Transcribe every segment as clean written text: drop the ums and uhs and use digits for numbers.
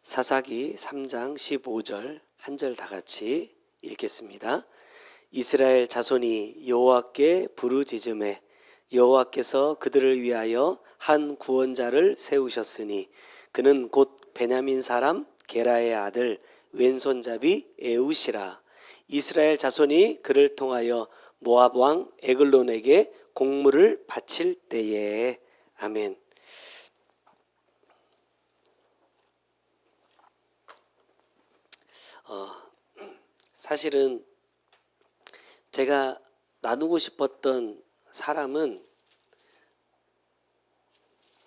사사기 3장 15절 한 절 다 같이 읽겠습니다. 이스라엘 자손이 여호와께 부르짖음에 여호와께서 그들을 위하여 한 구원자를 세우셨으니 그는 곧 베냐민 사람 게라의 아들 왼손잡이 에웃이라. 이스라엘 자손이 그를 통하여 모압 왕 에글론에게 공물을 바칠 때에. 아멘. 사실은 제가 나누고 싶었던 사람은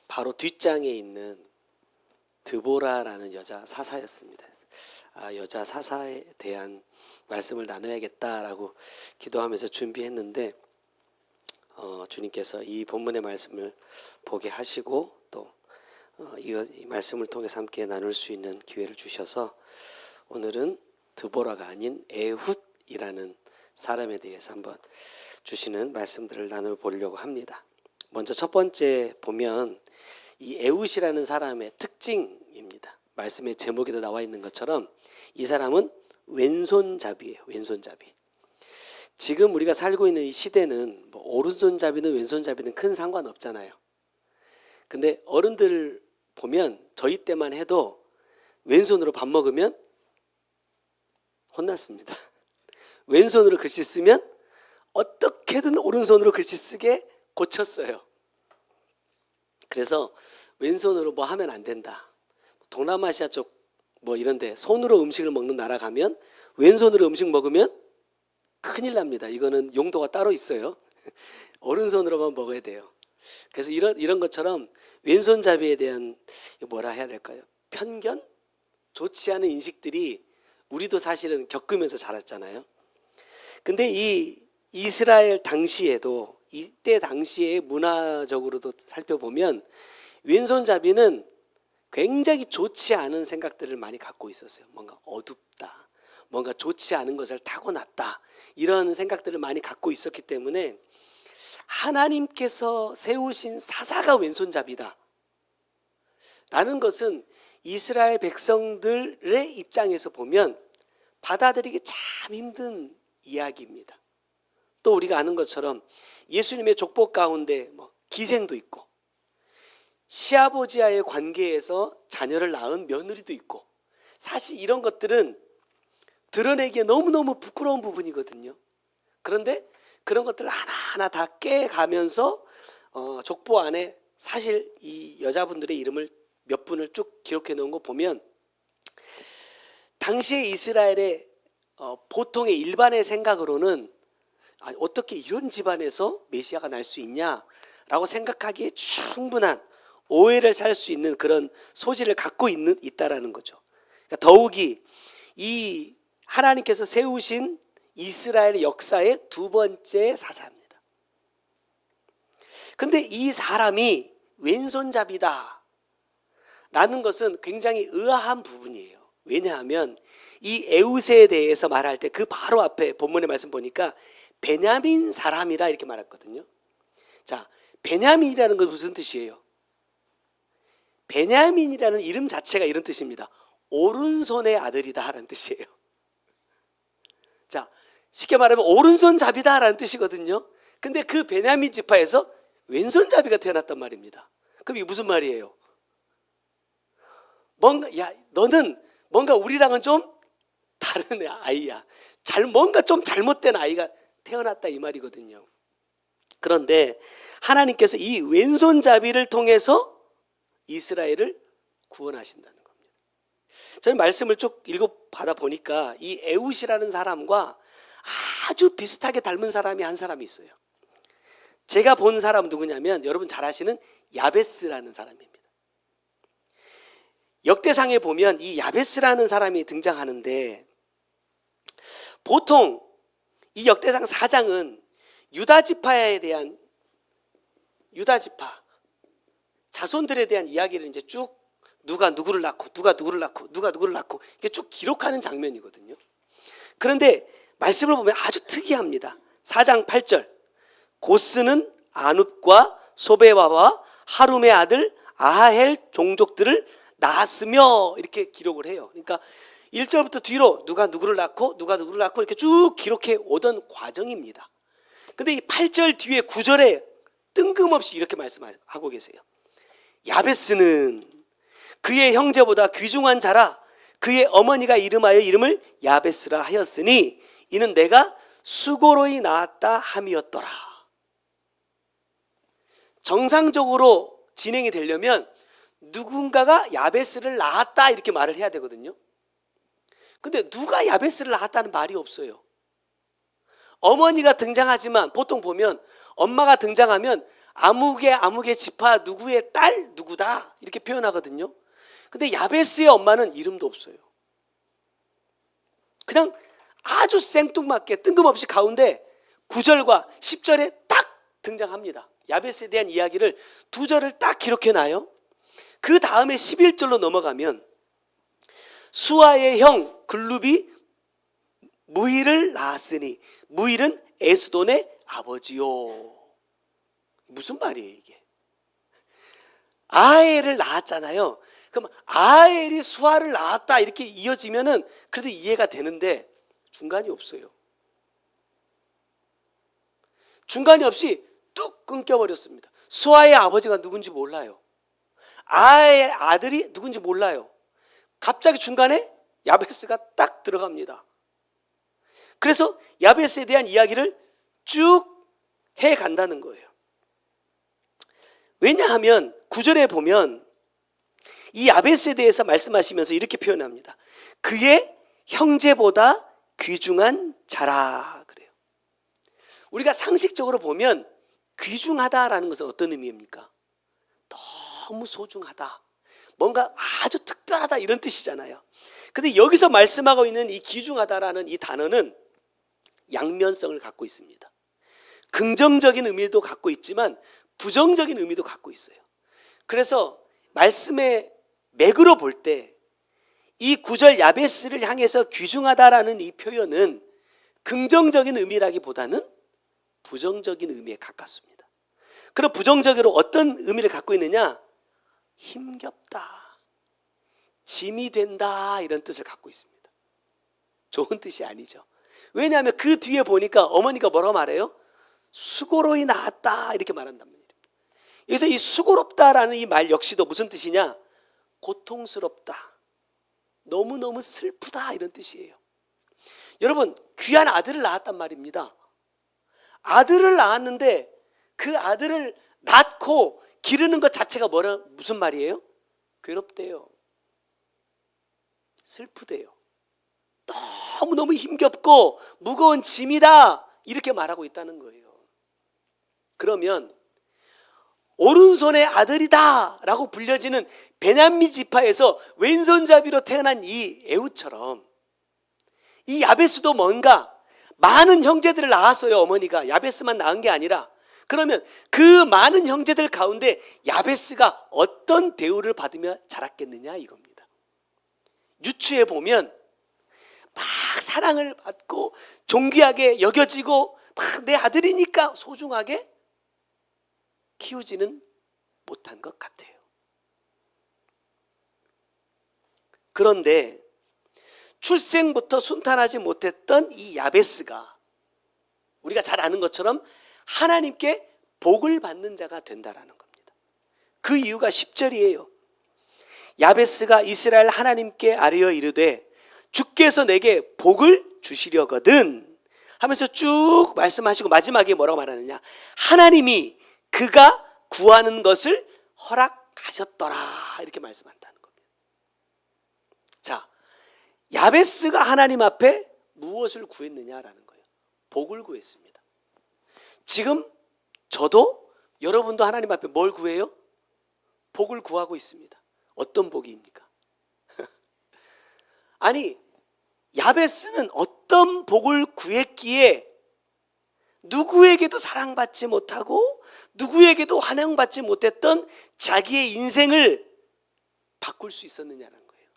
바로 뒷장에 있는 드보라라는 여자 사사였습니다. 여자 사사에 대한 말씀을 나눠야겠다라고 기도하면서 준비했는데 주님께서 이 본문의 말씀을 보게 하시고 또 이 말씀을 통해서 함께 나눌 수 있는 기회를 주셔서 오늘은 드보라가 아닌 에훗이라는 사람에 대해서 한번 주시는 말씀들을 나눠보려고 합니다. 먼저 첫 번째 보면 이 에훗이라는 사람의 특징입니다. 말씀의 제목에도 나와 있는 것처럼 이 사람은 왼손잡이에요. 왼손잡이. 지금 우리가 살고 있는 이 시대는 뭐 오른손잡이든 왼손잡이든 큰 상관없잖아요. 근데 어른들 보면 저희 때만 해도 왼손으로 밥 먹으면 혼났습니다. 왼손으로 글씨 쓰면 어떻게든 오른손으로 글씨 쓰게 고쳤어요. 그래서 왼손으로 뭐 하면 안 된다. 동남아시아 쪽 뭐 이런데 손으로 음식을 먹는 나라 가면 왼손으로 음식 먹으면 큰일 납니다. 이거는 용도가 따로 있어요. 오른손으로만 먹어야 돼요. 그래서 이런 것처럼 왼손잡이에 대한 뭐라 해야 될까요? 편견? 좋지 않은 인식들이 우리도 사실은 겪으면서 자랐잖아요. 근데 이 이스라엘 당시에도 이때 당시에 문화적으로도 살펴보면 왼손잡이는 굉장히 좋지 않은 생각들을 많이 갖고 있었어요. 뭔가 어둡다, 뭔가 좋지 않은 것을 타고났다, 이런 생각들을 많이 갖고 있었기 때문에 하나님께서 세우신 사사가 왼손잡이다 라는 것은 이스라엘 백성들의 입장에서 보면 받아들이기 참 힘든 이야기입니다. 또 우리가 아는 것처럼 예수님의 족보 가운데 뭐 기생도 있고 시아버지와의 관계에서 자녀를 낳은 며느리도 있고, 사실 이런 것들은 드러내기에 너무너무 부끄러운 부분이거든요. 그런데 그런 것들을 하나하나 다 깨가면서 족보 안에 사실 이 여자분들의 이름을 몇 분을 쭉 기록해 놓은 거 보면 당시에 이스라엘의 보통의 일반의 생각으로는 어떻게 이런 집안에서 메시아가 날 수 있냐라고 생각하기에 충분한 오해를 살 수 있는 그런 소지를 갖고 있다라는 거죠. 그러니까 더욱이 이 하나님께서 세우신 이스라엘의 역사의 두 번째 사사입니다. 근데 이 사람이 왼손잡이다 라는 것은 굉장히 의아한 부분이에요. 왜냐하면 이 에웃에 대해서 말할 때 그 바로 앞에 본문의 말씀 보니까 베냐민 사람이라 이렇게 말했거든요. 자, 베냐민이라는 건 무슨 뜻이에요? 베냐민이라는 이름 자체가 이런 뜻입니다. 오른손의 아들이다 라는 뜻이에요. 자, 쉽게 말하면 오른손잡이다 라는 뜻이거든요. 근데 그 베냐민 지파에서 왼손잡이가 태어났단 말입니다. 그럼 이게 무슨 말이에요? 너는 뭔가 우리랑은 좀 다른 아이야. 뭔가 좀 잘못된 아이가 태어났다 이 말이거든요. 그런데 하나님께서 이 왼손잡이를 통해서 이스라엘을 구원하신다는 겁니다. 저는 말씀을 쭉 읽어받아 보니까 이 에웃이라는 사람과 아주 비슷하게 닮은 사람이 한 사람이 있어요. 제가 본 사람 누구냐면 여러분 잘 아시는 야베스라는 사람입니다. 역대상에 보면 이 야베스라는 사람이 등장하는데, 보통 이 역대상 4장은 유다지파에 대한 유다지파 자손들에 대한 이야기를 이제 쭉 누가 누구를 낳고 누가 누구를 낳고 이게 쭉 기록하는 장면이거든요. 그런데 말씀을 보면 아주 특이합니다. 4장 8절 고스는 아눕과 소베와와 하룸의 아들 아하헬 종족들을 낳았으며 이렇게 기록을 해요. 그러니까 1절부터 뒤로 누가 누구를 낳고 누가 누구를 낳고 이렇게 쭉 기록해 오던 과정입니다. 근데 이 8절 뒤에 9절에 뜬금없이 이렇게 말씀하고 계세요. 야베스는 그의 형제보다 귀중한 자라. 그의 어머니가 이름하여 이름을 야베스라 하였으니 이는 내가 수고로이 낳았다 함이었더라. 정상적으로 진행이 되려면 누군가가 야베스를 낳았다 이렇게 말을 해야 되거든요. 근데 누가 야베스를 낳았다는 말이 없어요. 어머니가 등장하지만 보통 보면 엄마가 등장하면 아무개 지파 누구의 딸 누구다 이렇게 표현하거든요. 근데 야베스의 엄마는 이름도 없어요. 그냥 아주 생뚱맞게 뜬금없이 가운데 9절과 10절에 딱 등장합니다. 야베스에 대한 이야기를 2절을 딱 기록해놔요. 그 다음에 11절로 넘어가면 수아의 형 글룹이 무힐을 낳았으니 무힐은 에스돈의 아버지요. 무슨 말이에요 이게? 아엘을 낳았잖아요. 그럼 아엘이 수아를 낳았다 이렇게 이어지면은 그래도 이해가 되는데 중간이 없어요. 중간이 없이 뚝 끊겨버렸습니다. 수아의 아버지가 누군지 몰라요. 아의 아들이 누군지 몰라요. 갑자기 중간에 야베스가 딱 들어갑니다. 그래서 야베스에 대한 이야기를 쭉 해간다는 거예요. 왜냐하면 9절에 보면 이 야베스에 대해서 말씀하시면서 이렇게 표현합니다. 그의 형제보다 귀중한 자라 그래요. 우리가 상식적으로 보면 귀중하다라는 것은 어떤 의미입니까? 너무 소중하다, 뭔가 아주 특별하다 이런 뜻이잖아요. 근데 여기서 말씀하고 있는 이 귀중하다라는 이 단어는 양면성을 갖고 있습니다. 긍정적인 의미도 갖고 있지만 부정적인 의미도 갖고 있어요. 그래서 말씀의 맥으로 볼 때 이 9절 야베스를 향해서 귀중하다라는 이 표현은 긍정적인 의미라기보다는 부정적인 의미에 가깝습니다. 그럼 부정적으로 어떤 의미를 갖고 있느냐? 힘겹다, 짐이 된다 이런 뜻을 갖고 있습니다. 좋은 뜻이 아니죠. 왜냐하면 그 뒤에 보니까 어머니가 뭐라고 말해요? 수고로이 낳았다 이렇게 말한단 말이에요. 여기서 이 수고롭다라는 이 말 역시도 무슨 뜻이냐? 고통스럽다, 너무너무 슬프다 이런 뜻이에요. 여러분 귀한 아들을 낳았단 말입니다. 아들을 낳았는데 그 아들을 낳고 기르는 것 자체가 무슨 말이에요? 괴롭대요, 슬프대요, 너무너무 힘겹고 무거운 짐이다 이렇게 말하고 있다는 거예요. 그러면 오른손의 아들이다 라고 불려지는 베냐민 지파에서 왼손잡이로 태어난 이 에훗처럼 이 야베스도 뭔가 많은 형제들을 낳았어요. 어머니가 야베스만 낳은 게 아니라. 그러면 그 많은 형제들 가운데 야베스가 어떤 대우를 받으며 자랐겠느냐 이겁니다. 유추해 보면 막 사랑을 받고 존귀하게 여겨지고 막 내 아들이니까 소중하게 키우지는 못한 것 같아요. 그런데 출생부터 순탄하지 못했던 이 야베스가 우리가 잘 아는 것처럼 하나님께 복을 받는 자가 된다라는 겁니다. 그 이유가 10절이에요. 야베스가 이스라엘 하나님께 아뢰어 이르되 주께서 내게 복을 주시려거든 하면서 쭉 말씀하시고 마지막에 뭐라고 말하느냐? 하나님이 그가 구하는 것을 허락하셨더라 이렇게 말씀한다는 겁니다. 자, 야베스가 하나님 앞에 무엇을 구했느냐라는 거예요. 복을 구했습니다. 지금 저도 여러분도 하나님 앞에 뭘 구해요? 복을 구하고 있습니다. 어떤 복입니까? 아니 야베스는 어떤 복을 구했기에 누구에게도 사랑받지 못하고 누구에게도 환영받지 못했던 자기의 인생을 바꿀 수 있었느냐는 거예요.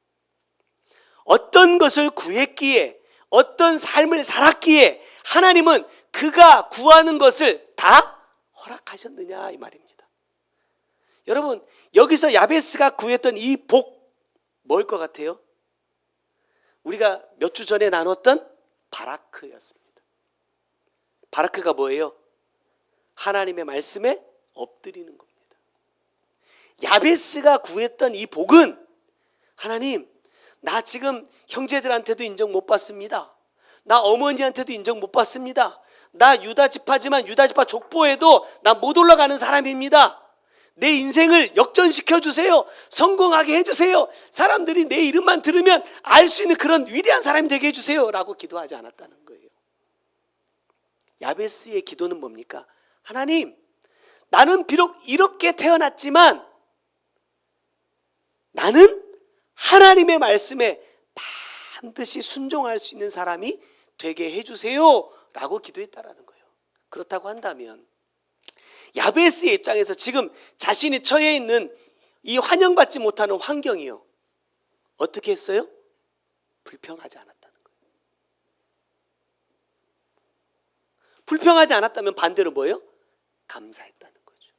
어떤 것을 구했기에 어떤 삶을 살았기에 하나님은 그가 구하는 것을 다 허락하셨느냐 이 말입니다. 여러분 여기서 야베스가 구했던 이 복 뭘 것 같아요? 우리가 몇 주 전에 나눴던 바라크였습니다. 바라크가 뭐예요? 하나님의 말씀에 엎드리는 겁니다. 야베스가 구했던 이 복은, 하나님, 나 지금 형제들한테도 인정 못 받습니다. 나 어머니한테도 인정 못 받습니다. 나 유다 지파지만 유다 지파 족보에도 나 못 올라가는 사람입니다. 내 인생을 역전시켜 주세요. 성공하게 해주세요. 사람들이 내 이름만 들으면 알 수 있는 그런 위대한 사람이 되게 해주세요 라고 기도하지 않았다는 거예요. 야베스의 기도는 뭡니까? 하나님, 나는 비록 이렇게 태어났지만 나는 하나님의 말씀에 반드시 순종할 수 있는 사람이 되게 해주세요 라고 기도했다라는 거예요. 그렇다고 한다면 야베스의 입장에서 지금 자신이 처해 있는 이 환영받지 못하는 환경이요, 어떻게 했어요? 불평하지 않았다는 거예요. 불평하지 않았다면 반대로 뭐예요? 감사했다는 거죠.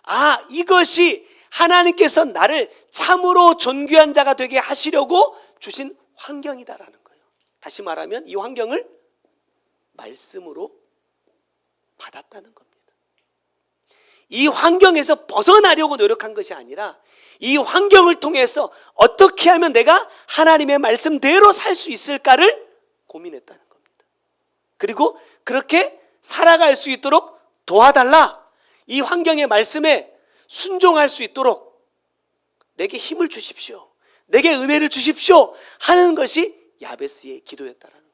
아, 이것이 하나님께서 나를 참으로 존귀한 자가 되게 하시려고 주신 환경이다라는 거예요. 다시 말하면 이 환경을 말씀으로 받았다는 겁니다. 이 환경에서 벗어나려고 노력한 것이 아니라 이 환경을 통해서 어떻게 하면 내가 하나님의 말씀대로 살 수 있을까를 고민했다는 겁니다. 그리고 그렇게 살아갈 수 있도록 도와달라, 이 환경의 말씀에 순종할 수 있도록 내게 힘을 주십시오, 내게 은혜를 주십시오 하는 것이 야베스의 기도였다라는 거예요.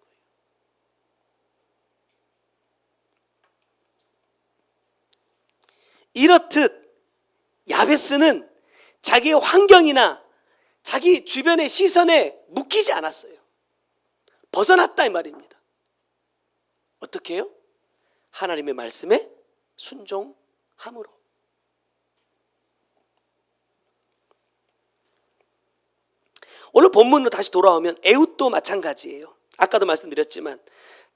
이렇듯 야베스는 자기의 환경이나 자기 주변의 시선에 묶이지 않았어요. 벗어났다 이 말입니다. 어떻게 해요? 하나님의 말씀에 순종함으로. 오늘 본문으로 다시 돌아오면 에훗도 마찬가지예요. 아까도 말씀드렸지만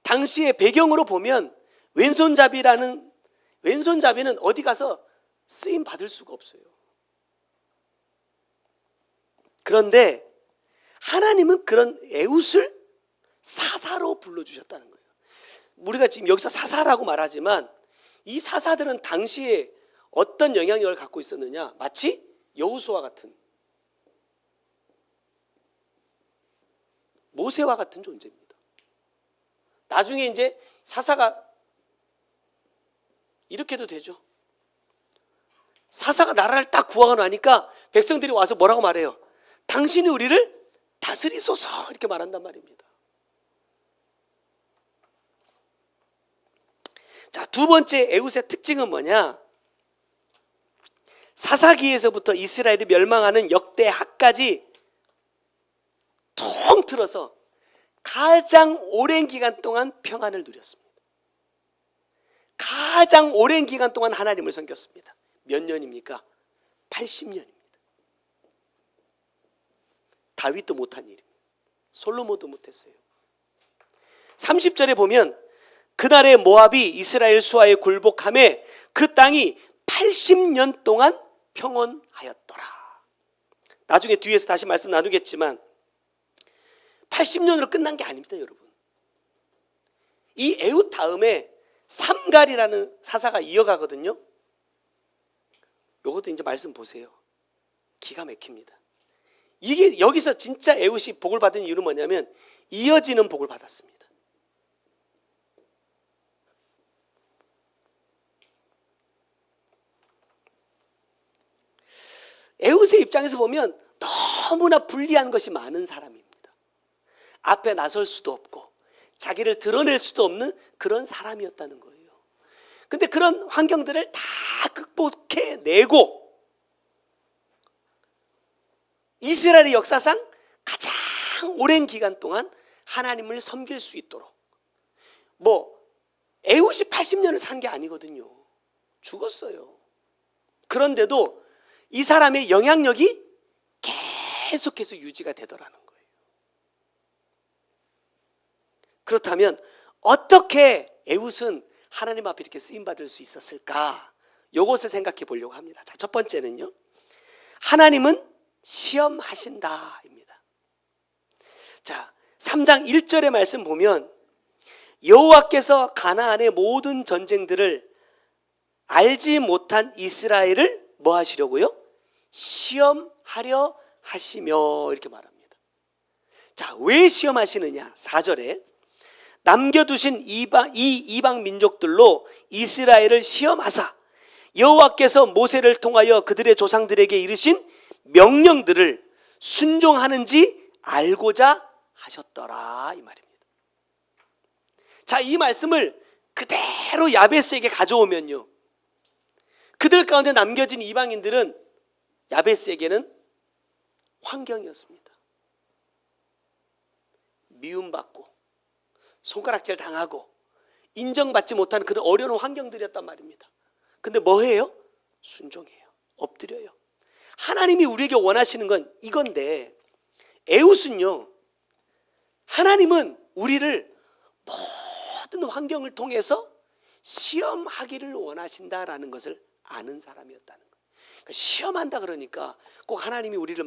당시의 배경으로 보면 왼손잡이는 어디 가서 쓰임 받을 수가 없어요. 그런데 하나님은 그런 에훗을 사사로 불러주셨다는 거예요. 우리가 지금 여기서 사사라고 말하지만 이 사사들은 당시에 어떤 영향력을 갖고 있었느냐, 마치 여호수아 같은, 모세와 같은 존재입니다. 나중에 이제 사사가 이렇게도 되죠. 사사가 나라를 딱 구하고 나니까 백성들이 와서 뭐라고 말해요? 당신이 우리를 다스리소서, 이렇게 말한단 말입니다. 자, 두 번째 에훗의 특징은 뭐냐? 사사기에서부터 이스라엘이 멸망하는 역대하까지 통틀어서 가장 오랜 기간 동안 평안을 누렸습니다. 가장 오랜 기간 동안 하나님을 섬겼습니다. 몇 년입니까? 80년입니다. 다윗도 못한 일입니다. 솔로몬도 못했어요. 30절에 보면 그날의 모압이 이스라엘 수하에 굴복함에 그 땅이 80년 동안 평온하였더라. 나중에 뒤에서 다시 말씀 나누겠지만 80년으로 끝난 게 아닙니다, 여러분. 이 에훗 다음에 삼갈이라는 사사가 이어가거든요. 요것도 이제 말씀 보세요. 기가 막힙니다. 이게 여기서 진짜 에훗이 복을 받은 이유는 뭐냐면 이어지는 복을 받았습니다. 에훗의 입장에서 보면 너무나 불리한 것이 많은 사람입니다. 앞에 나설 수도 없고 자기를 드러낼 수도 없는 그런 사람이었다는 거예요. 근데 그런 환경들을 다 극복해내고 이스라엘의 역사상 가장 오랜 기간 동안 하나님을 섬길 수 있도록, 에훗이 80년을 산 게 아니거든요. 죽었어요. 그런데도 이 사람의 영향력이 계속해서 유지가 되더라는 거예요. 그렇다면 어떻게 에훗은 하나님 앞에 이렇게 쓰임받을 수 있었을까? 이것을 생각해 보려고 합니다. 자, 첫 번째는요, 하나님은 시험하신다입니다. 자, 3장 1절의 말씀 보면 여호와께서 가나안의 모든 전쟁들을 알지 못한 이스라엘을 뭐 하시려고요? 시험하려 하시며 이렇게 말합니다. 자, 왜 시험하시느냐? 4절에 남겨두신 이방 민족들로 이스라엘을 시험하사 여호와께서 모세를 통하여 그들의 조상들에게 이르신 명령들을 순종하는지 알고자 하셨더라 이 말입니다. 자, 이 말씀을 그대로 야베스에게 가져오면요, 그들 가운데 남겨진 이방인들은 야베스에게는 환경이었습니다. 미움받고 손가락질 당하고 인정받지 못하는 그런 어려운 환경들이었단 말입니다. 근데 뭐 해요? 순종해요. 엎드려요. 하나님이 우리에게 원하시는 건 이건데, 에웃은요, 하나님은 우리를 모든 환경을 통해서 시험하기를 원하신다라는 것을 아는 사람이었다는 거예요. 그러니까 시험한다 그러니까 꼭 하나님이 우리를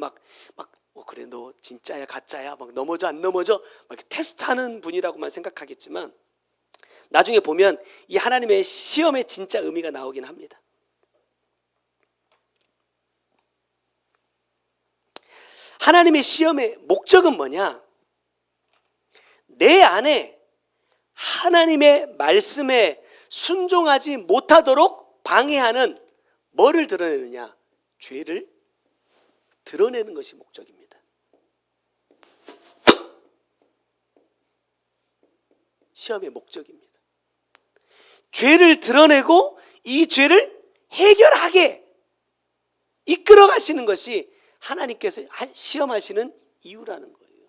그래 너 진짜야 가짜야 막 넘어져 안 넘어져 막 이렇게 테스트하는 분이라고만 생각하겠지만, 나중에 보면 이 하나님의 시험의 진짜 의미가 나오긴 합니다. 하나님의 시험의 목적은 뭐냐? 내 안에 하나님의 말씀에 순종하지 못하도록 방해하는 뭐를 드러내느냐? 죄를 드러내는 것이 목적입니다. 시험의 목적입니다. 죄를 드러내고 이 죄를 해결하게 이끌어 가시는 것이 하나님께서 시험하시는 이유라는 거예요.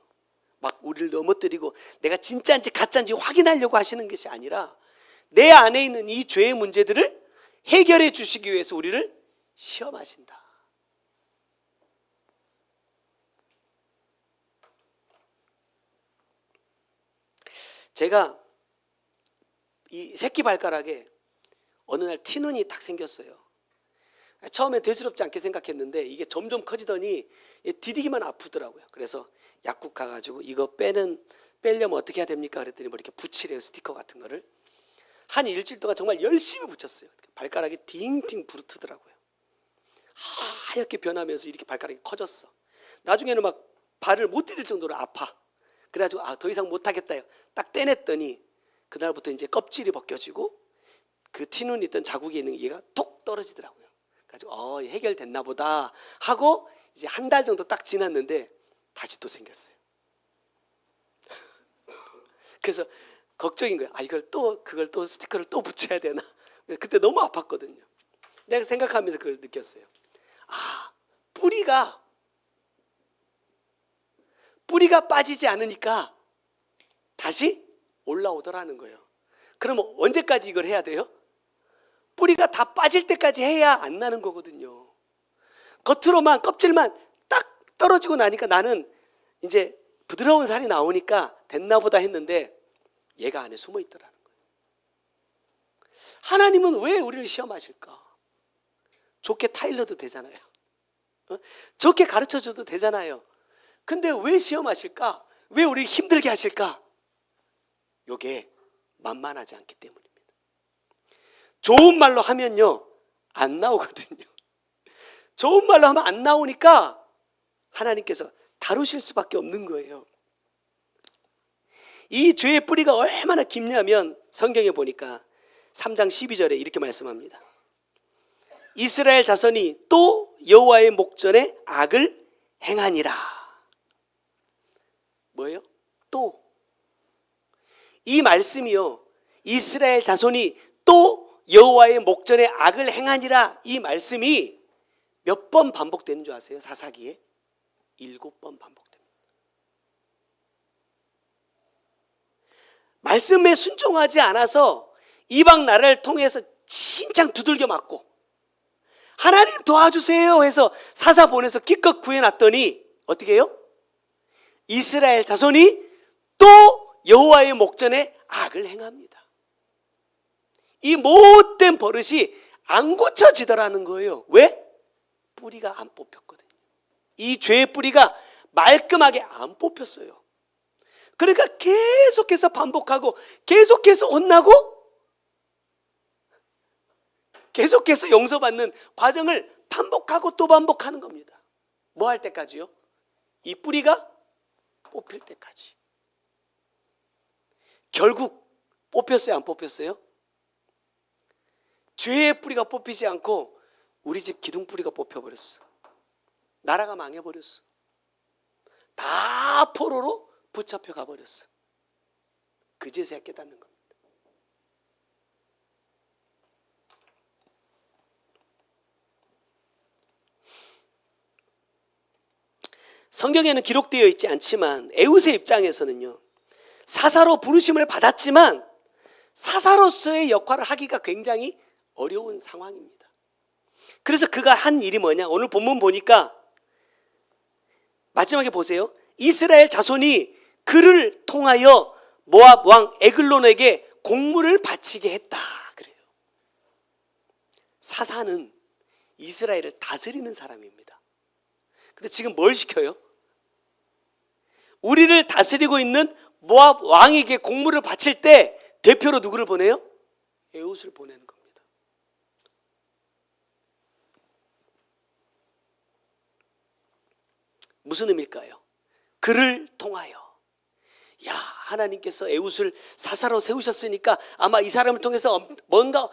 막 우리를 넘어뜨리고 내가 진짜인지 가짜인지 확인하려고 하시는 것이 아니라 내 안에 있는 이 죄의 문제들을 해결해 주시기 위해서 우리를 시험하신다. 제가 이 새끼 발가락에 어느 날 티눈이 딱 생겼어요. 처음엔 대수롭지 않게 생각했는데 이게 점점 커지더니 디디기만 아프더라고요. 그래서 약국 가가지고 이거 빼려면 어떻게 해야 됩니까? 그랬더니 뭐 이렇게 붙이래요, 스티커 같은 거를. 한 일주일 동안 정말 열심히 붙였어요. 발가락이 팅팅 부르트더라고요. 하얗게 변하면서 이렇게 발가락이 커졌어. 나중에는 막 발을 못 디딜 정도로 아파. 그래가지고 더 이상 못하겠다요. 딱 떼냈더니 그날부터 이제 껍질이 벗겨지고 그 티눈 있던 자국이 있는 얘가 톡 떨어지더라고요. 그래서 해결됐나 보다 하고 이제 한 달 정도 딱 지났는데 다시 또 생겼어요. 그래서 걱정인 거예요. 그걸 또 스티커를 또 붙여야 되나? 그때 너무 아팠거든요. 내가 생각하면서 그걸 느꼈어요. 뿌리가 빠지지 않으니까 다시 올라오더라는 거예요. 그러면 언제까지 이걸 해야 돼요? 뿌리가 다 빠질 때까지 해야 안 나는 거거든요. 겉으로만 껍질만 딱 떨어지고 나니까 나는 이제 부드러운 살이 나오니까 됐나 보다 했는데 얘가 안에 숨어 있더라는 거예요. 하나님은 왜 우리를 시험하실까? 좋게 타일러도 되잖아요. 좋게 가르쳐줘도 되잖아요. 근데 왜 시험하실까? 왜 우리를 힘들게 하실까? 이게 만만하지 않기 때문입니다. 좋은 말로 하면요 안 나오거든요. 좋은 말로 하면 안 나오니까 하나님께서 다루실 수밖에 없는 거예요. 이 죄의 뿌리가 얼마나 깊냐면 성경에 보니까 3장 12절에 이렇게 말씀합니다. 이스라엘 자손이 또 여호와의 목전에 악을 행하니라. 뭐예요? 또. 이 말씀이요, 이스라엘 자손이 또 여호와의 목전에 악을 행하니라, 이 말씀이 몇 번 반복되는 줄 아세요? 사사기에 7번 반복됩니다. 말씀에 순종하지 않아서 이방 나라를 통해서 신창 두들겨 맞고 하나님 도와주세요 해서 사사 보내서 기껏 구해놨더니 어떻게 해요? 이스라엘 자손이 또 여호와의 목전에 악을 행합니다. 이 못된 버릇이 안 고쳐지더라는 거예요. 왜? 뿌리가 안 뽑혔거든요. 이 죄의 뿌리가 말끔하게 안 뽑혔어요. 그러니까 계속해서 반복하고 계속해서 혼나고 계속해서 용서받는 과정을 반복하고 또 반복하는 겁니다. 뭐 할 때까지요? 이 뿌리가 뽑힐 때까지. 결국 뽑혔어요, 안 뽑혔어요? 죄의 뿌리가 뽑히지 않고 우리 집 기둥뿌리가 뽑혀버렸어. 나라가 망해버렸어. 다 포로로 붙잡혀 가버렸어. 그제서야 깨닫는 겁니다. 성경에는 기록되어 있지 않지만 에웃의 입장에서는요, 사사로 부르심을 받았지만 사사로서의 역할을 하기가 굉장히 어려운 상황입니다. 그래서 그가 한 일이 뭐냐? 오늘 본문 보니까 마지막에 보세요. 이스라엘 자손이 그를 통하여 모압 왕 에글론에게 공물을 바치게 했다 그래요. 사사는 이스라엘을 다스리는 사람입니다. 근데 지금 뭘 시켜요? 우리를 다스리고 있는 모압 왕에게 공물을 바칠 때 대표로 누구를 보내요? 에웃을 보내는 겁니다. 무슨 의미일까요? 그를 통하여. 야, 하나님께서 에웃을 사사로 세우셨으니까 아마 이 사람을 통해서 뭔가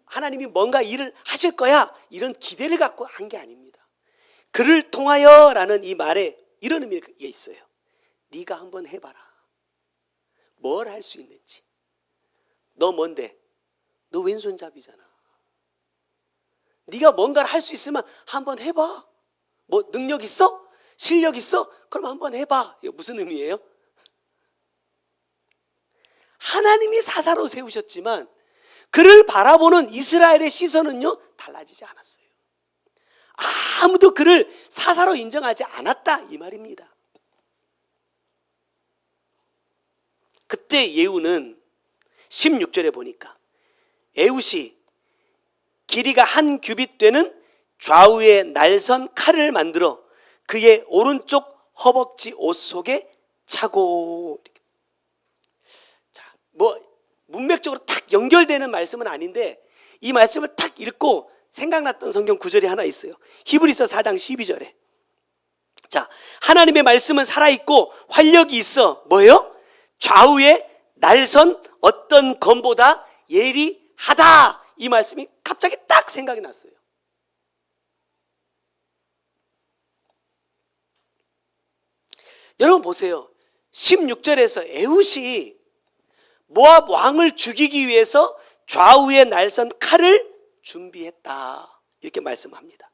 하나님이 뭔가 일을 하실 거야, 이런 기대를 갖고 한 게 아닙니다. 그를 통하여라는 이 말에 이런 의미가 있어요. 네가 한번 해봐라. 뭘 할 수 있는지. 너 뭔데? 너 왼손잡이잖아. 네가 뭔가를 할 수 있으면 한번 해봐. 뭐 능력 있어? 실력 있어? 그럼 한번 해봐. 이거 무슨 의미예요? 하나님이 사사로 세우셨지만 그를 바라보는 이스라엘의 시선은요, 달라지지 않았어요. 아무도 그를 사사로 인정하지 않았다 이 말입니다. 그때 예후는 16절에 보니까 에웃이 길이가 한 규빗 되는 좌우의 날선 칼을 만들어 그의 오른쪽 허벅지 옷 속에 차고. 자, 뭐 문맥적으로 탁 연결되는 말씀은 아닌데 이 말씀을 탁 읽고 생각났던 성경 구절이 하나 있어요. 히브리서 4장 12절에. 자, 하나님의 말씀은 살아있고 활력이 있어 뭐예요? 좌우에 날선 어떤 검보다 예리하다. 이 말씀이 갑자기 딱 생각이 났어요. 여러분 보세요. 16절에서 에웃이 모압 왕을 죽이기 위해서 좌우에 날선 칼을 준비했다 이렇게 말씀합니다.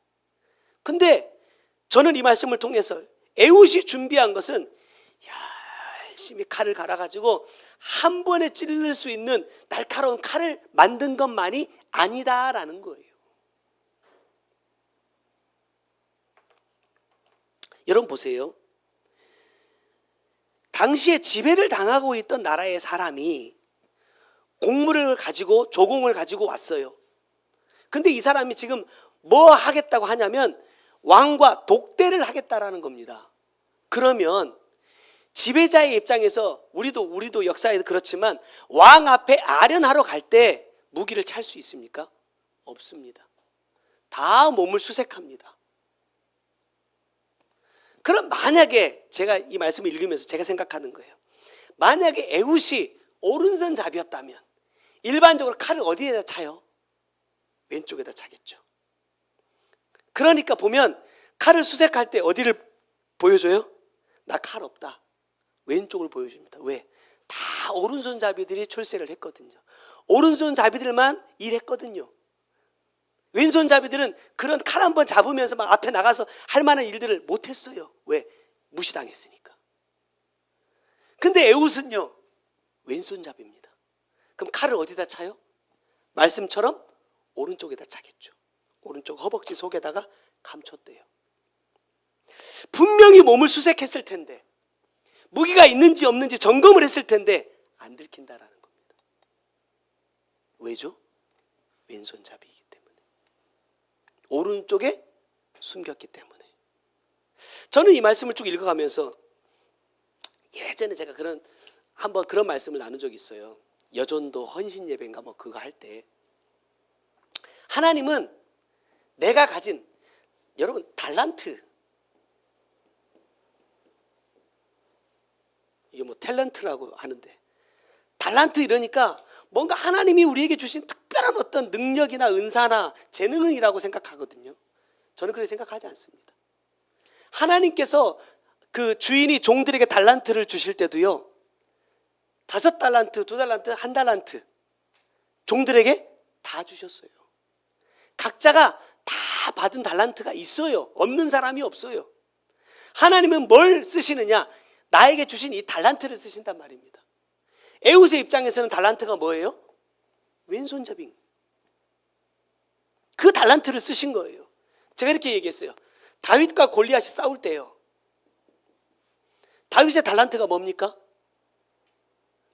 근데 저는 이 말씀을 통해서 에웃이 준비한 것은 열심히 칼을 갈아가지고 한 번에 찌를 수 있는 날카로운 칼을 만든 것만이 아니다라는 거예요. 여러분 보세요. 당시에 지배를 당하고 있던 나라의 사람이 공물을 가지고 조공을 가지고 왔어요. 근데 이 사람이 지금 뭐 하겠다고 하냐면 왕과 독대를 하겠다라는 겁니다. 그러면 지배자의 입장에서 우리도 역사에도 그렇지만 왕 앞에 아련하러 갈 때 무기를 찰 수 있습니까? 없습니다. 다 몸을 수색합니다. 그럼 만약에 제가 이 말씀을 읽으면서 제가 생각하는 거예요. 만약에 에웃이 오른손잡이였다면 일반적으로 칼을 어디에다 차요? 왼쪽에다 차겠죠. 그러니까 보면 칼을 수색할 때 어디를 보여줘요? 나 칼 없다. 왼쪽을 보여줍니다. 왜? 다 오른손잡이들이 출세를 했거든요. 오른손잡이들만 일했거든요. 왼손잡이들은 그런 칼 한번 잡으면서 막 앞에 나가서 할 만한 일들을 못했어요. 왜? 무시당했으니까. 근데 에웃은요, 왼손잡이입니다. 그럼 칼을 어디다 차요? 말씀처럼 오른쪽에다 차겠죠. 오른쪽 허벅지 속에다가 감췄대요. 분명히 몸을 수색했을 텐데, 무기가 있는지 없는지 점검을 했을 텐데 안 들킨다라는 겁니다. 왜죠? 왼손잡이이기 때문에. 오른쪽에 숨겼기 때문에. 저는 이 말씀을 쭉 읽어가면서 예전에 제가 한번 그런 말씀을 나눈 적이 있어요. 여전도 헌신 예배인가 뭐 그거 할 때 하나님은 내가 가진 여러분 달란트, 이게 뭐 탤런트라고 하는데 달란트 이러니까 뭔가 하나님이 우리에게 주신 특별한 어떤 능력이나 은사나 재능이라고 생각하거든요. 저는 그렇게 생각하지 않습니다. 하나님께서 그 주인이 종들에게 달란트를 주실 때도요, 5달란트, 2달란트, 1달란트 종들에게 다 주셨어요. 각자가 다 받은 달란트가 있어요. 없는 사람이 없어요. 하나님은 뭘 쓰시느냐? 나에게 주신 이 달란트를 쓰신단 말입니다. 에웃의 입장에서는 달란트가 뭐예요? 왼손잡이. 그 달란트를 쓰신 거예요. 제가 이렇게 얘기했어요. 다윗과 골리앗이 싸울 때요, 다윗의 달란트가 뭡니까?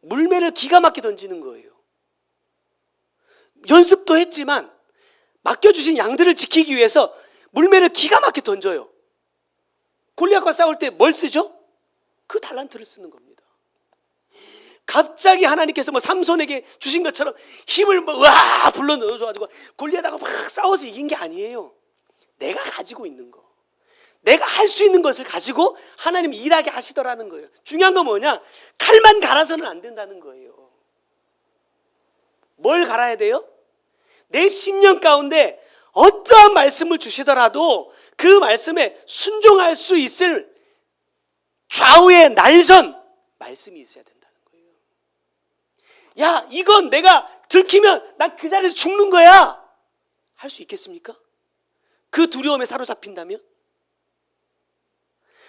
물매를 기가 막히게 던지는 거예요. 연습도 했지만 맡겨주신 양들을 지키기 위해서 물매를 기가 막히게 던져요. 골리앗과 싸울 때 뭘 쓰죠? 그 달란트를 쓰는 겁니다. 갑자기 하나님께서 뭐 삼손에게 주신 것처럼 힘을 와 불러 넣어줘가지고 골리앗하고 막 싸워서 이긴 게 아니에요. 내가 가지고 있는 거, 내가 할 수 있는 것을 가지고 하나님이 일하게 하시더라는 거예요. 중요한 건 뭐냐? 칼만 갈아서는 안 된다는 거예요. 뭘 갈아야 돼요? 내 심령 가운데 어떠한 말씀을 주시더라도 그 말씀에 순종할 수 있을 좌우의 날선 말씀이 있어야 된다는 거예요. 야, 이건 내가 들키면 난 그 자리에서 죽는 거야, 할 수 있겠습니까? 그 두려움에 사로잡힌다면?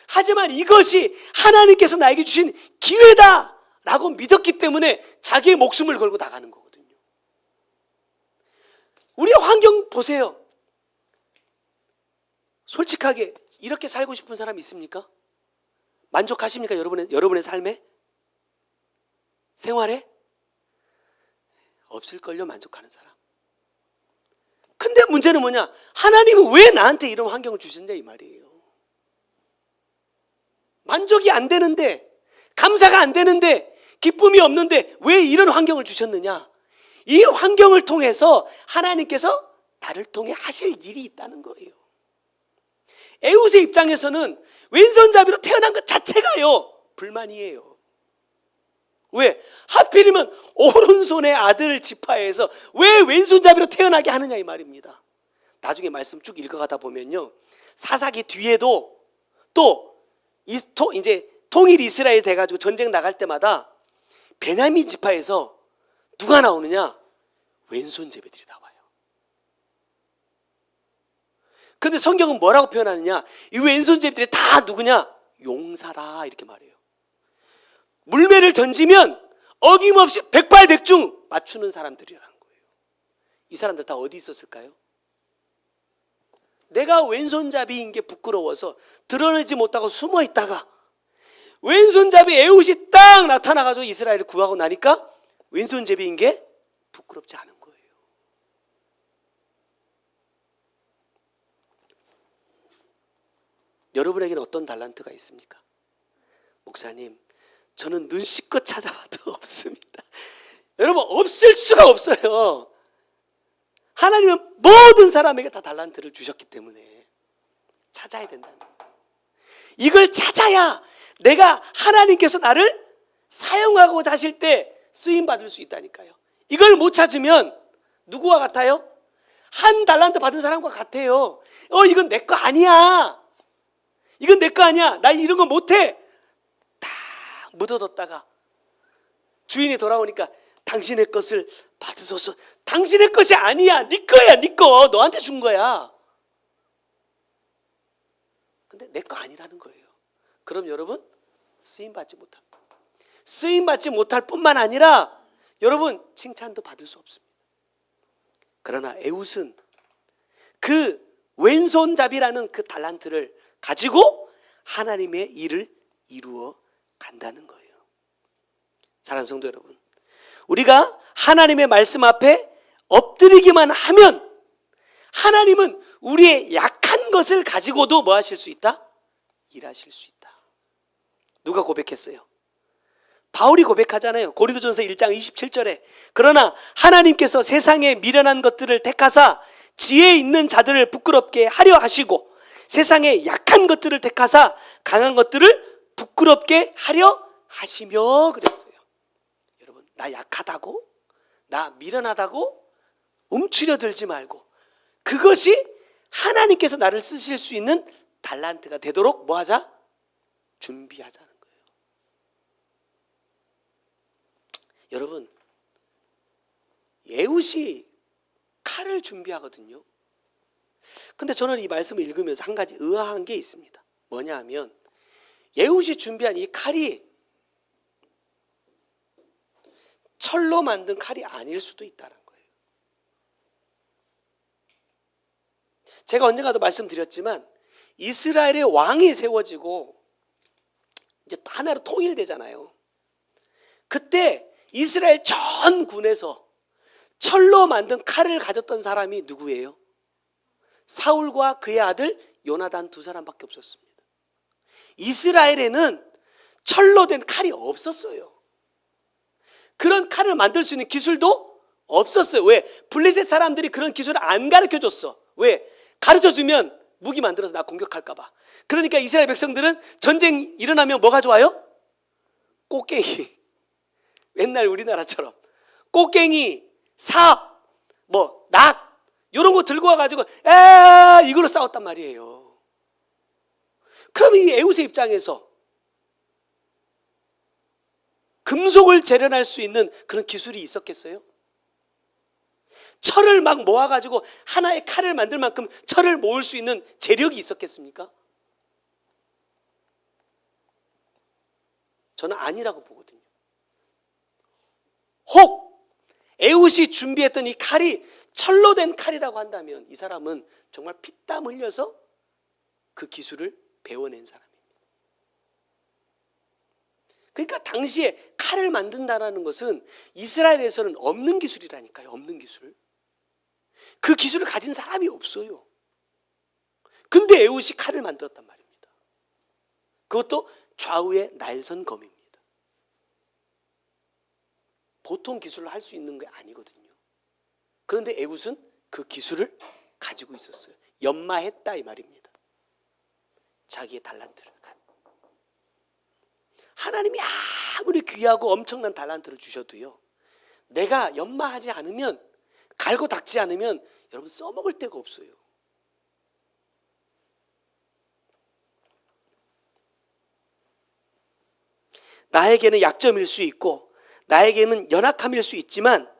하지만 이것이 하나님께서 나에게 주신 기회다라고 믿었기 때문에 자기의 목숨을 걸고 나가는 거거든요. 우리 환경 보세요. 솔직하게 이렇게 살고 싶은 사람 있습니까? 만족하십니까? 여러분의 삶에? 생활에? 없을걸요, 만족하는 사람. 근데 문제는 뭐냐? 하나님은 왜 나한테 이런 환경을 주셨냐 이 말이에요. 만족이 안 되는데, 감사가 안 되는데, 기쁨이 없는데 왜 이런 환경을 주셨느냐? 이 환경을 통해서 하나님께서 나를 통해 하실 일이 있다는 거예요. 에웃의 입장에서는 왼손잡이로 태어난 것 자체가요, 불만이에요. 왜? 하필이면 오른손의 아들 지파에서 왜 왼손잡이로 태어나게 하느냐 이 말입니다. 나중에 말씀 쭉 읽어가다 보면요, 사사기 뒤에도 또 이제 통일 이스라엘 돼가지고 전쟁 나갈 때마다 베냐민 지파에서 누가 나오느냐? 왼손잡이들이 나와요. 근데 성경은 뭐라고 표현하느냐? 이 왼손잡이들이 다 누구냐? 용사라 이렇게 말해요. 물매를 던지면 어김없이 백발백중 맞추는 사람들이라는 거예요. 이 사람들 다 어디 있었을까요? 내가 왼손잡이인 게 부끄러워서 드러내지 못하고 숨어 있다가 왼손잡이 에웃이 딱 나타나가지고 이스라엘을 구하고 나니까 왼손잡이인 게 부끄럽지 않은 거예요. 여러분에게는 어떤 달란트가 있습니까? 목사님, 저는 눈씻껏 찾아봐도 없습니다. 여러분, 없을 수가 없어요. 하나님은 모든 사람에게 다 달란트를 주셨기 때문에 찾아야 된다는 거예요. 이걸 찾아야 내가 하나님께서 나를 사용하고자 하실 때 쓰임받을 수 있다니까요. 이걸 못 찾으면 누구와 같아요? 한 달란트 받은 사람과 같아요. 이건 내 거 아니야. 이건 내 거 아니야. 나 이런 거 못해. 다 묻어뒀다가 주인이 돌아오니까 당신의 것을 받으소서. 당신의 것이 아니야. 네 거야, 네 거. 너한테 준 거야. 근데 내 거 아니라는 거예요. 그럼 여러분, 쓰임받지 못합니다. 쓰임받지 못할 뿐만 아니라 여러분, 칭찬도 받을 수 없습니다. 그러나 에웃은 그 왼손잡이라는 그 달란트를 가지고 하나님의 일을 이루어 간다는 거예요. 사랑하는 성도 여러분, 우리가 하나님의 말씀 앞에 엎드리기만 하면 하나님은 우리의 약한 것을 가지고도 뭐 하실 수 있다? 일하실 수 있다. 누가 고백했어요? 바울이 고백하잖아요. 고린도전서 1장 27절에 그러나 하나님께서 세상에 미련한 것들을 택하사 지혜 있는 자들을 부끄럽게 하려 하시고 세상에 약한 것들을 택하사 강한 것들을 부끄럽게 하려 하시며 그랬어요. 여러분, 나 약하다고? 나 미련하다고? 움츠려 들지 말고 그것이 하나님께서 나를 쓰실 수 있는 달란트가 되도록 뭐 하자? 준비하자는 거예요. 여러분, 에훗이 칼을 준비하거든요. 근데 저는 이 말씀을 읽으면서 한 가지 의아한 게 있습니다. 뭐냐 하면 에훗이 준비한 이 칼이 철로 만든 칼이 아닐 수도 있다는 거예요. 제가 언젠가도 말씀드렸지만 이스라엘의 왕이 세워지고 이제 하나로 통일되잖아요. 그때 이스라엘 전 군에서 철로 만든 칼을 가졌던 사람이 누구예요? 사울과 그의 아들 요나단 두 사람밖에 없었습니다. 이스라엘에는 철로 된 칼이 없었어요. 그런 칼을 만들 수 있는 기술도 없었어요. 왜? 블레셋 사람들이 그런 기술을 안 가르쳐줬어. 왜? 가르쳐주면 무기 만들어서 나 공격할까 봐. 그러니까 이스라엘 백성들은 전쟁 일어나면 뭐가 좋아요? 꽃갱이. 옛날 우리나라처럼 꽃갱이, 삽, 낫 이런 거 들고 와가지고 이걸로 싸웠단 말이에요. 그럼 이 에훗의 입장에서 금속을 재련할 수 있는 그런 기술이 있었겠어요? 철을 막 모아가지고 하나의 칼을 만들 만큼 철을 모을 수 있는 재력이 있었겠습니까? 저는 아니라고 보거든요. 혹 에훗이 준비했던 이 칼이 철로 된 칼이라고 한다면 이 사람은 정말 피땀 흘려서 그 기술을 배워낸 사람입니다. 그러니까 당시에 칼을 만든다는 것은 이스라엘에서는 없는 기술이라니까요. 없는 기술. 그 기술을 가진 사람이 없어요. 근데 에훗이 칼을 만들었단 말입니다. 그것도 좌우의 날선검입니다. 보통 기술을 할 수 있는 게 아니거든요. 그런데 에훗은 그 기술을 가지고 있었어요. 연마했다 이 말입니다. 자기의 달란트를. 하나님이 아무리 귀하고 엄청난 달란트를 주셔도요, 내가 연마하지 않으면, 갈고 닦지 않으면 여러분 써먹을 데가 없어요. 나에게는 약점일 수 있고 나에게는 연약함일 수 있지만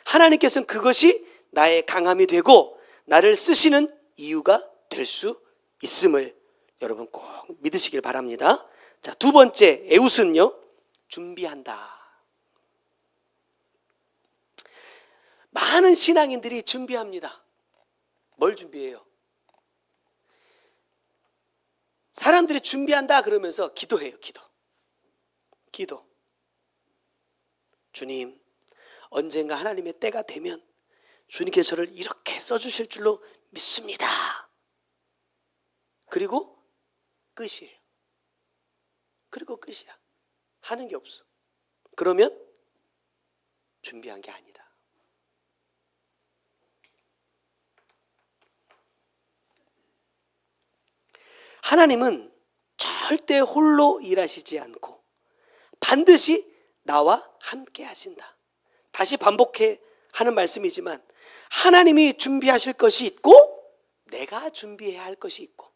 하나님께서는 그것이 나의 강함이 되고 나를 쓰시는 이유가 될 수 있음을 여러분 꼭 믿으시길 바랍니다. 자, 두 번째 에훗은요, 준비한다. 많은 신앙인들이 준비합니다. 뭘 준비해요? 사람들이 준비한다 그러면서 기도해요. 기도. 주님, 언젠가 하나님의 때가 되면 주님께서 저를 이렇게 써주실 줄로 믿습니다. 그리고 끝이에요. 그리고 끝이야. 하는 게 없어. 그러면 준비한 게 아니라. 하나님은 절대 홀로 일하시지 않고 반드시 나와 함께 하신다. 다시 반복해 하는 말씀이지만 하나님이 준비하실 것이 있고 내가 준비해야 할 것이 있고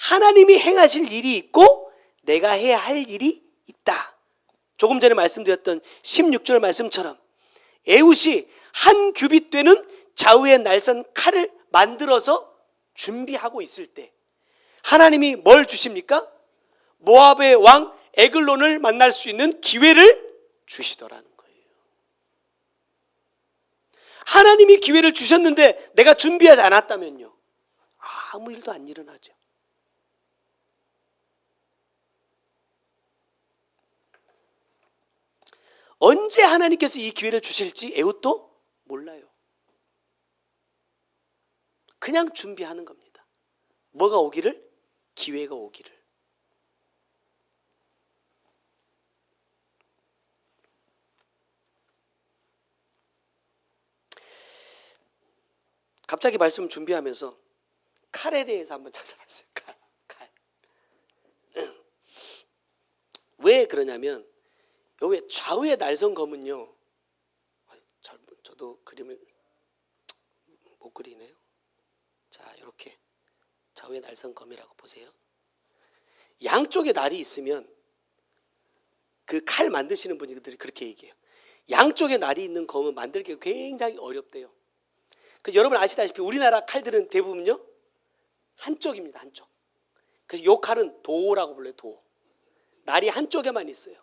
하나님이 행하실 일이 있고 내가 해야 할 일이 있다. 조금 전에 말씀드렸던 16절 말씀처럼 에훗이 한 규빗 되는 좌우의 날선 칼을 만들어서 준비하고 있을 때 하나님이 뭘 주십니까? 모압의 왕 에글론을 만날 수 있는 기회를 주시더라는 거예요. 하나님이 기회를 주셨는데 내가 준비하지 않았다면요, 아무 일도 안 일어나죠. 언제 하나님께서 이 기회를 주실지 에훗도 몰라요. 그냥 준비하는 겁니다. 뭐가 오기를? 기회가 오기를. 갑자기 말씀 준비하면서 칼에 대해서 한번 찾아봤어요. 칼. 왜 그러냐면 요 좌우의 날선검은요. 저도 그림을 못 그리네요. 자, 이렇게 좌우의 날선검이라고 보세요. 양쪽에 날이 있으면 그 칼 만드시는 분들이 그렇게 얘기해요. 양쪽에 날이 있는 검은 만들기가 굉장히 어렵대요. 그 여러분 아시다시피 우리나라 칼들은 대부분요 한쪽입니다. 한쪽. 그래서 요 칼은 도라고 불러요. 도. 날이 한쪽에만 있어요.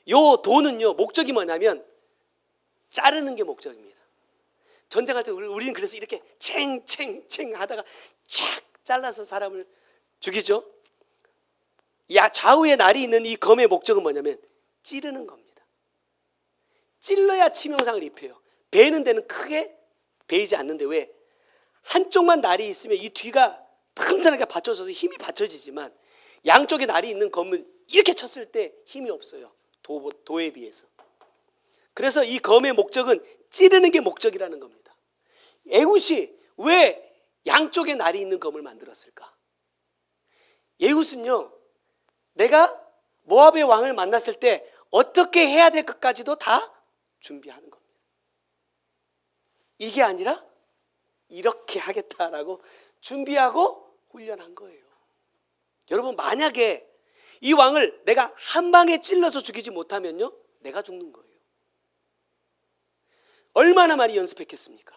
요 도는요 목적이 뭐냐면 자르는 게 목적입니다. 전쟁할 때 우리는 그래서 이렇게 챙챙챙 하다가 촥 잘라서 사람을 죽이죠. 좌우에 날이 있는 이 검의 목적은 뭐냐면 찌르는 겁니다. 찔러야 치명상을 입혀요. 베는 데는 크게 베이지 않는데 왜? 한쪽만 날이 있으면 이 뒤가 튼튼하게 받쳐져서 힘이 받쳐지지만 양쪽에 날이 있는 검은 이렇게 쳤을 때 힘이 없어요. 도에 비해서. 그래서 이 검의 목적은 찌르는 게 목적이라는 겁니다. 에훗이 왜 양쪽에 날이 있는 검을 만들었을까? 에훗은요 내가 모압의 왕을 만났을 때 어떻게 해야 될 것까지도 다 준비하는 겁니다. 이게 아니라 이렇게 하겠다라고 준비하고 훈련한 거예요. 여러분 만약에 이 왕을 내가 한 방에 찔러서 죽이지 못하면요 내가 죽는 거예요. 얼마나 많이 연습했겠습니까?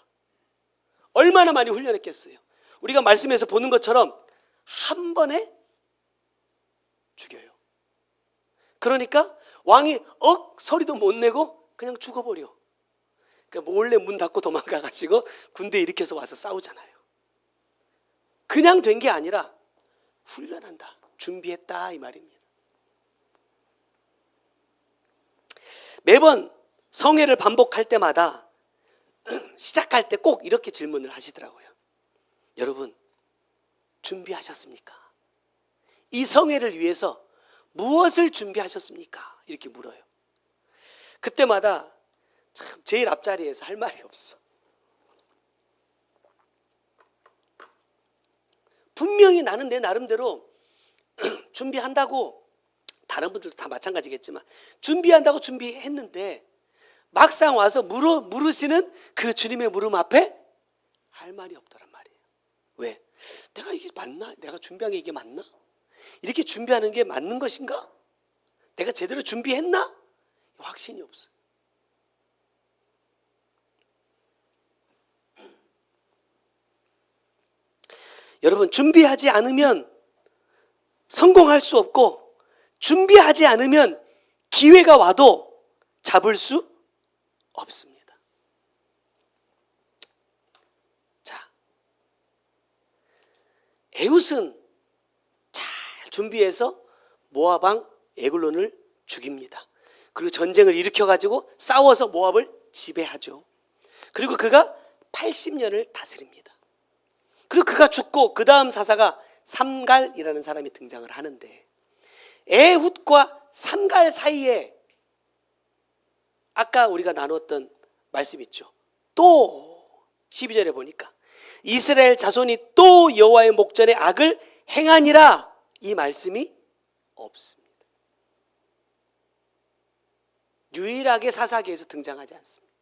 얼마나 많이 훈련했겠어요? 우리가 말씀에서 보는 것처럼 한 번에 죽여요. 그러니까 왕이 소리도 못 내고 그냥 죽어버려. 그러니까 몰래 문 닫고 도망가가지고 군대 일으켜서 와서 싸우잖아요. 그냥 된 게 아니라 훈련한다. 준비했다 이 말입니다. 매번 성회를 반복할 때마다 시작할 때 꼭 이렇게 질문을 하시더라고요. 여러분 준비하셨습니까? 이 성회를 위해서 무엇을 준비하셨습니까? 이렇게 물어요. 그때마다 참 제일 앞자리에서 할 말이 없어. 분명히 나는 내 나름대로 준비한다고, 다른 분들도 다 마찬가지겠지만 준비한다고 준비했는데 막상 와서 물으시는 그 주님의 물음 앞에 할 말이 없더란 말이에요. 왜? 내가 이게 맞나? 내가 준비한 게 이게 맞나? 이렇게 준비하는 게 맞는 것인가? 내가 제대로 준비했나? 확신이 없어요. 여러분 준비하지 않으면 성공할 수 없고 준비하지 않으면 기회가 와도 잡을 수 없습니다. 자, 에훗은 잘 준비해서 모압 왕 에글론을 죽입니다. 그리고 전쟁을 일으켜가지고 싸워서 모압을 지배하죠. 그리고 그가 80년을 다스립니다. 그리고 그가 죽고 그 다음 사사가 삼갈이라는 사람이 등장을 하는데 에훗과 삼갈 사이에 아까 우리가 나눴던 말씀 있죠. 또 12절에 보니까 이스라엘 자손이 또 여호와의 목전에 악을 행하니라 이 말씀이 없습니다. 유일하게 사사기에서 등장하지 않습니다.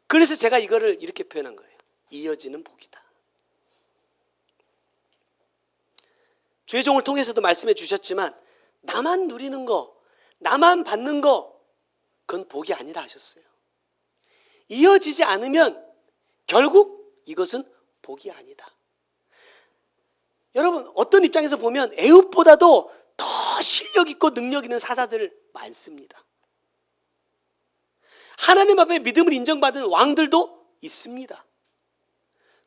그래서 제가 이거를 이렇게 표현한 거예요. 이어지는 복이다. 주의 종을 통해서도 말씀해 주셨지만 나만 누리는 거, 나만 받는 거 그건 복이 아니라 하셨어요. 이어지지 않으면 결국 이것은 복이 아니다. 여러분 어떤 입장에서 보면 에훗보다도 더 실력 있고 능력 있는 사사들 많습니다. 하나님 앞에 믿음을 인정받은 왕들도 있습니다.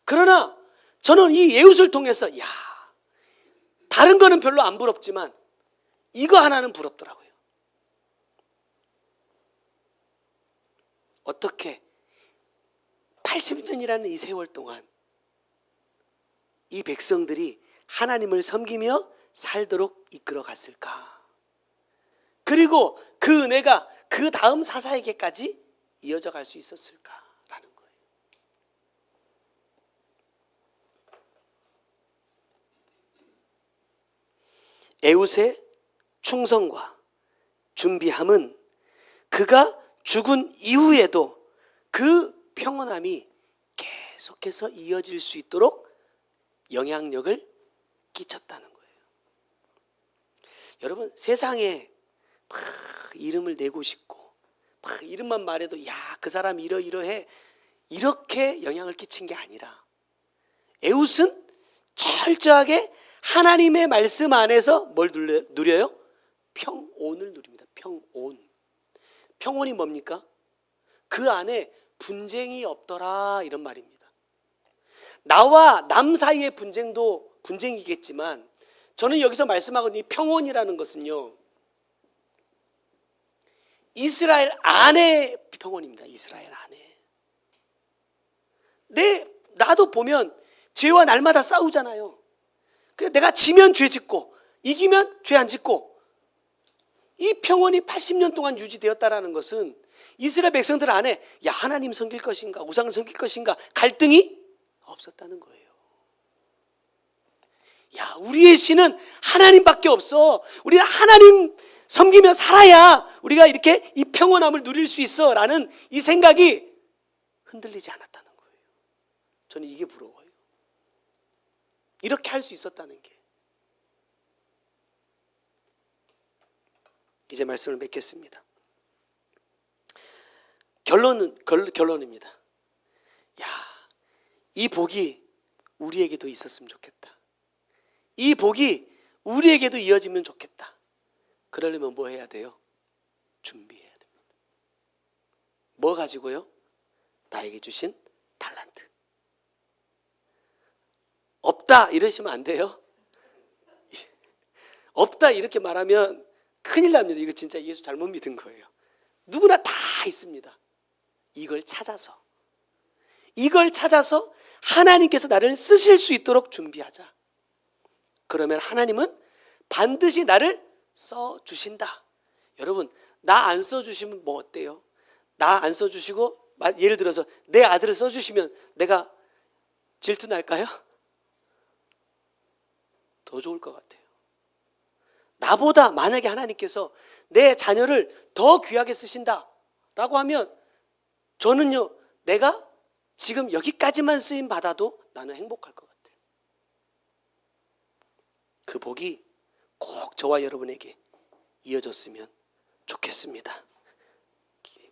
그러나 저는 이 에훗을 통해서 다른 거는 별로 안 부럽지만 이거 하나는 부럽더라고요. 어떻게 80년이라는 이 세월 동안 이 백성들이 하나님을 섬기며 살도록 이끌어 갔을까? 그리고 그 은혜가 그 다음 사사에게까지 이어져 갈 수 있었을까라는 거예요. 에웃의 충성과 준비함은 그가 죽은 이후에도 그 평온함이 계속해서 이어질 수 있도록 영향력을 끼쳤다는 거예요. 여러분, 세상에 막 이름을 내고 싶고 막 이름만 말해도 야, 그 사람 이러이러해, 이렇게 영향을 끼친 게 아니라 에웃은 철저하게 하나님의 말씀 안에서 뭘 누려요? 평온을 누립니다. 평온. 평온이 뭡니까? 그 안에 분쟁이 없더라, 이런 말입니다. 나와 남 사이의 분쟁도 분쟁이겠지만 저는 여기서 말씀하거든요. 이 평온이라는 것은요, 이스라엘 안의 평온입니다. 이스라엘 안에. 나도 보면 죄와 날마다 싸우잖아요. 내가 지면 죄 짓고 이기면 죄 안 짓고, 이 평온이 80년 동안 유지되었다라는 것은 이스라엘 백성들 안에 야, 하나님 섬길 것인가 우상을 섬길 것인가 갈등이 없었다는 거예요. 야, 우리의 신은 하나님밖에 없어. 우리가 하나님 섬기며 살아야 우리가 이렇게 이 평온함을 누릴 수 있어 라는 이 생각이 흔들리지 않았다는 거예요. 저는 이게 부러워요. 이렇게 할 수 있었다는 게. 이제 말씀을 맺겠습니다. 결론입니다. 야, 이 복이 우리에게도 있었으면 좋겠다. 이 복이 우리에게도 이어지면 좋겠다. 그러려면 뭐 해야 돼요? 준비해야 됩니다. 뭐 가지고요? 나에게 주신 달란트. 없다 이러시면 안 돼요. 없다 이렇게 말하면 큰일 납니다. 이거 진짜 예수 잘못 믿은 거예요. 누구나 다 있습니다. 이걸 찾아서 하나님께서 나를 쓰실 수 있도록 준비하자. 그러면 하나님은 반드시 나를 써주신다. 여러분, 나 안 써주시면 뭐 어때요? 나 안 써주시고 예를 들어서 내 아들을 써주시면 내가 질투 날까요? 더 좋을 것 같아요. 나보다 만약에 하나님께서 내 자녀를 더 귀하게 쓰신다라고 하면 저는요, 내가 지금 여기까지만 쓰임 받아도 나는 행복할 것 같아요. 그 복이 꼭 저와 여러분에게 이어졌으면 좋겠습니다.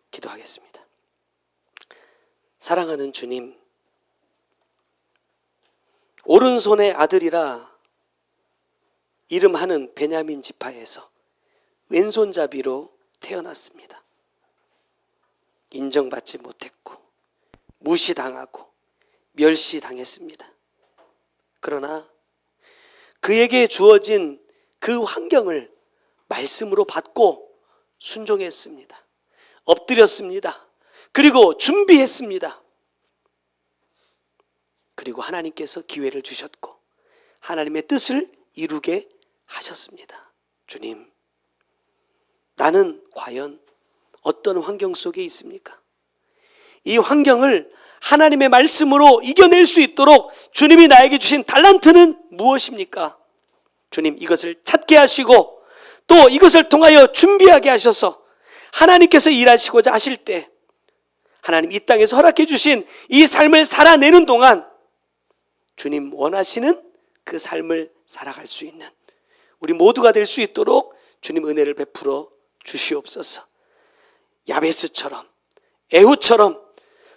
기도하겠습니다. 사랑하는 주님, 오른손의 아들이라 이름하는 베냐민 지파에서 왼손잡이로 태어났습니다. 인정받지 못했고 무시당하고 멸시당했습니다. 그러나 그에게 주어진 그 환경을 말씀으로 받고 순종했습니다. 엎드렸습니다. 그리고 준비했습니다. 그리고 하나님께서 기회를 주셨고 하나님의 뜻을 이루게 하셨습니다. 주님, 나는 과연 어떤 환경 속에 있습니까? 이 환경을 하나님의 말씀으로 이겨낼 수 있도록 주님이 나에게 주신 달란트는 무엇입니까? 주님, 이것을 찾게 하시고 또 이것을 통하여 준비하게 하셔서 하나님께서 일하시고자 하실 때 하나님 이 땅에서 허락해 주신 이 삶을 살아내는 동안 주님 원하시는 그 삶을 살아갈 수 있는 우리 모두가 될 수 있도록 주님 은혜를 베풀어 주시옵소서. 야베스처럼 에훗처럼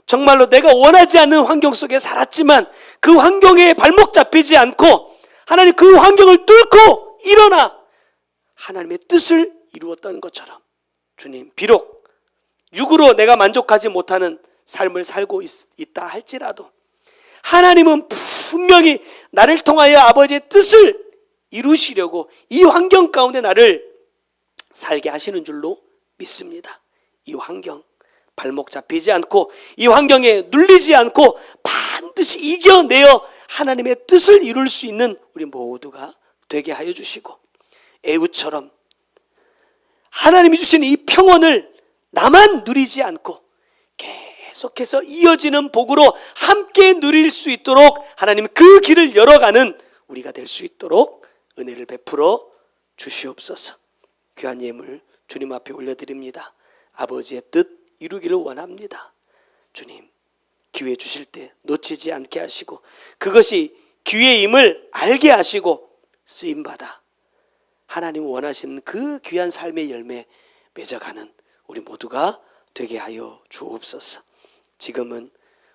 정말로 내가 원하지 않는 환경 속에 살았지만 그 환경에 발목 잡히지 않고 하나님 그 환경을 뚫고 일어나 하나님의 뜻을 이루었던 것처럼 주님, 비록 육으로 내가 만족하지 못하는 삶을 살고 있다 할지라도 하나님은 분명히 나를 통하여 아버지의 뜻을 이루시려고 이 환경 가운데 나를 살게 하시는 줄로 믿습니다. 이 환경 발목 잡히지 않고 이 환경에 눌리지 않고 반드시 이겨내어 하나님의 뜻을 이룰 수 있는 우리 모두가 되게 하여 주시고 에훗처럼 하나님이 주신 이 평온을 나만 누리지 않고 계속해서 이어지는 복으로 함께 누릴 수 있도록 하나님 그 길을 열어가는 우리가 될 수 있도록 은혜를 베풀어 주시옵소서. 귀한 예물 주님 앞에 올려드립니다. 아버지의 뜻 이루기를 원합니다. 주님, 기회 주실 때 놓치지 않게 하시고 그것이 기회임을 알게 하시고 쓰임받아 하나님 원하시는 그 귀한 삶의 열매 맺어가는 우리 모두가 되게 하여 주옵소서. 지금은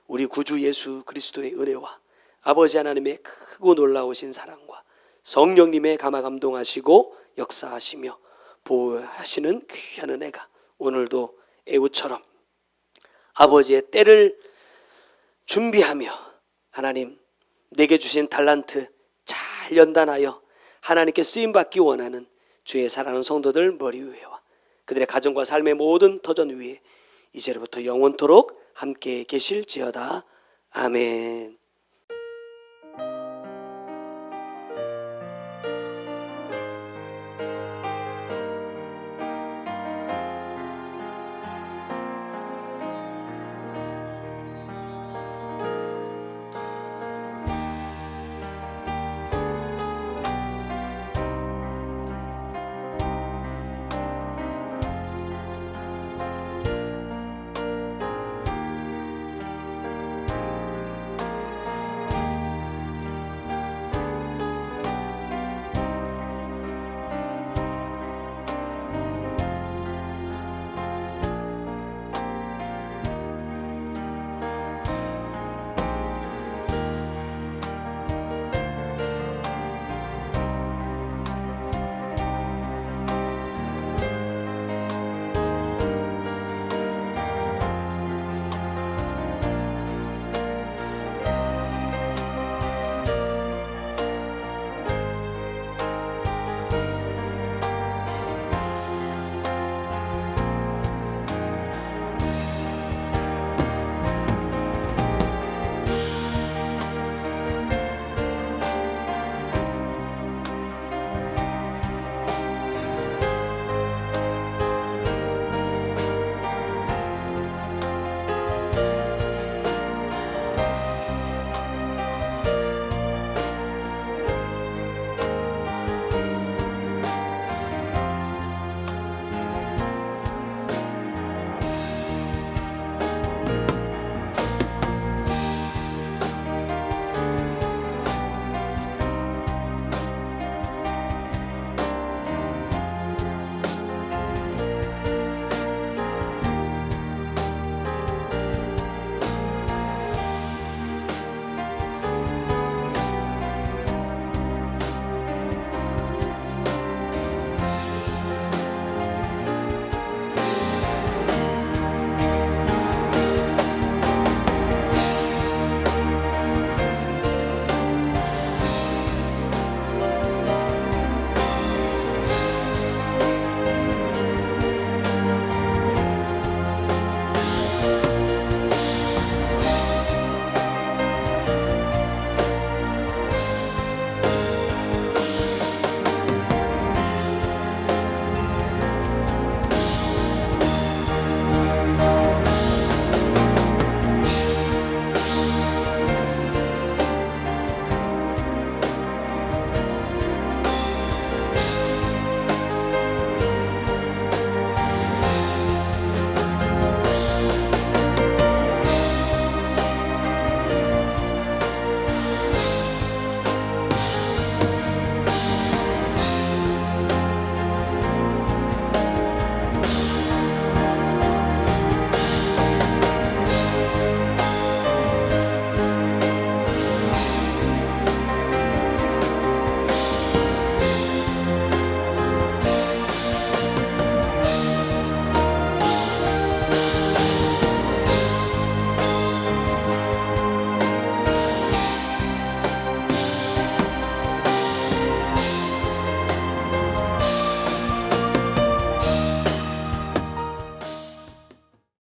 우리 구주 예수 그리스도의 은혜와 아버지 하나님의 크고 놀라우신 사랑과 성령님의 감화 감동하시고 역사하시며 보호하시는 귀한 은혜가 오늘도 애우처럼 아버지의 때를 준비하며 하나님 내게 주신 달란트 잘 연단하여 하나님께 쓰임받기 원하는 주의 사랑하는 성도들 머리 위에와 그들의 가정과 삶의 모든 터전 위에 이제로부터 영원토록 함께 계실지어다. 아멘.